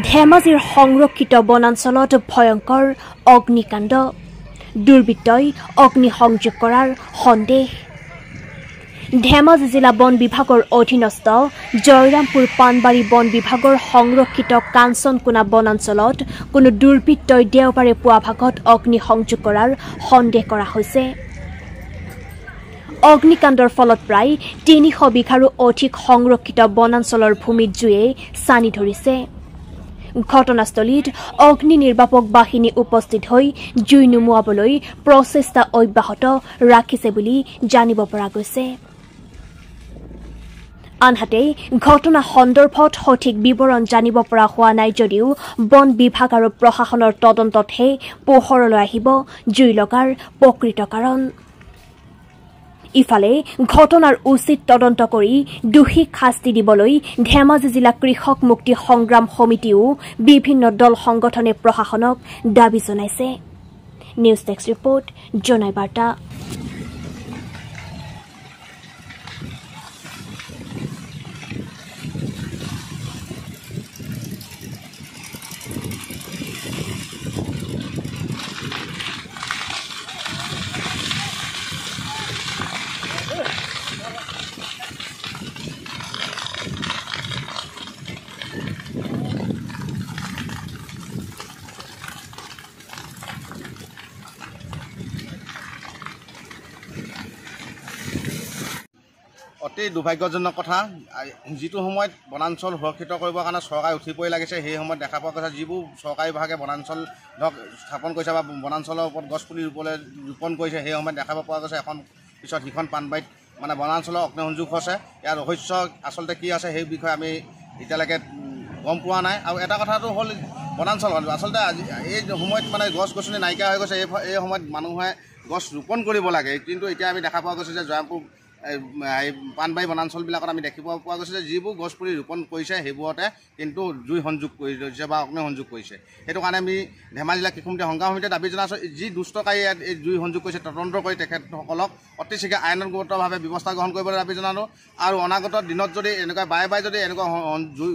ধেমাজিৰ সংৰক্ষিত বনাঞ্চলত ভয়ংকৰ অগ্নিকাণ্ড দুৰ্বৃত্তই অগ্নিসংযোগ কৰাৰ সন্দেহ ধেমাজি জিলা বন বিভাগৰ অধীনস্থ জয়ৰামপুৰ পানবাৰী বন বিভাগৰ সংৰক্ষিত কাঞ্চনকোনা বনাঞ্চলত কোনো দুৰ্বৃত্তই দেওবাৰে পুৱা ভাগত অগ্নিসংযোগ কৰাৰ সন্দেহ কৰা হৈছে অগ্নিকাণ্ডৰ ফলত প্ৰায় ৩০০ বিঘাৰো অধিক সংৰক্ষিত বনাঞ্চলৰ ভূমিত জুয়ে চানি ধৰিছে ঘটনাস্থলীত অগ্নি নিৰ্বাপক বাহিনী উপস্থিত হৈ জুই নুমুৱাবলৈ প্ৰচেষ্টা অব্যাহত ৰাখিছে বুলি জানিব পৰা গৈছে আনহাতে ঘটনা সন্দৰ্ভত সঠিক বিৱৰণ জানিব পৰা হোৱা নাই যদিও বন বিভাগ আৰু প্ৰশাসনৰ তদন্ততহে পোহৰলৈ আহিব জুই লগাৰ প্ৰকৃত কাৰণ ইফালে ঘটনাৰ উচিত তদন্ত কৰি দোষীক শাস্তি দিবলৈ ধেমাজি জিলা কৃষক মুক্তি সংগ্ৰাম সমিতিও বিভিন্ন দল সংগঠনে প্ৰশাসনক দাবী জনাইছে নিউজ ডেস্ক ৰিপৰ্ট জনাই বাৰ্তা অতি দুৰ্ভাগ্যজনক কথা যিটো সময়ত বনাঞ্চল সুৰক্ষিত কৰিবৰ কাৰণে চৰকাৰে উঠি পৰি লাগিছে সেই সময়ত দেখা পোৱা গৈছে যিবোৰ চৰকাৰী বিভাগে বনাঞ্চল ধৰক স্থাপন কৰিছে বা বনাঞ্চলৰ ওপৰত গছপুলি ৰোপণ কৰিছে সেই সময়ত দেখা পোৱা গৈছে এখন পিছত সিখন পানবাৰীত মানে বনাঞ্চলৰ অগ্নিসংযোগ হৈছে ইয়াৰ ৰহস্য আচলতে কি আছে সেই বিষয়ে আমি এতিয়ালৈকে গম পোৱা নাই আৰু এটা কথাটো হ'ল বনাঞ্চলখন আচলতে এই সময়ত মানে গছ গছনি নাইকিয়া হৈ গৈছে এই সময়ত মানুহে গছ ৰোপণ কৰিব লাগে কিন্তু এতিয়া আমি দেখা পোৱা গৈছে যে জয়ৰামপুৰ পানবাৰী বনাঞ্চলবিলাকত আমি দেখিব পোৱা গৈছে যে যিবোৰ গছপুলি ৰোপণ কৰিছে সেইবোৰতে কিন্তু জুই সংযোগ কৰি দিছে বা অগ্নিসংযোগ কৰিছে সেইটো কাৰণে আমি ধেমাজি জিলা কৃষক মুক্তি সংগ্ৰাম সমিতিয়ে দাবী জনাইছোঁ যি দুষ্টকাৰী ইয়াত এই জুই সংযোগ কৰিছে তদন্ত কৰি তেখেতসকলক অতি শীঘ্ৰে আইনগতভাৱে ব্যৱস্থা গ্ৰহণ কৰিবলৈ দাবী জনালোঁ আৰু অনাগত দিনত যদি এনেকুৱা বাৰে বাৰে যদি এনেকুৱা জুই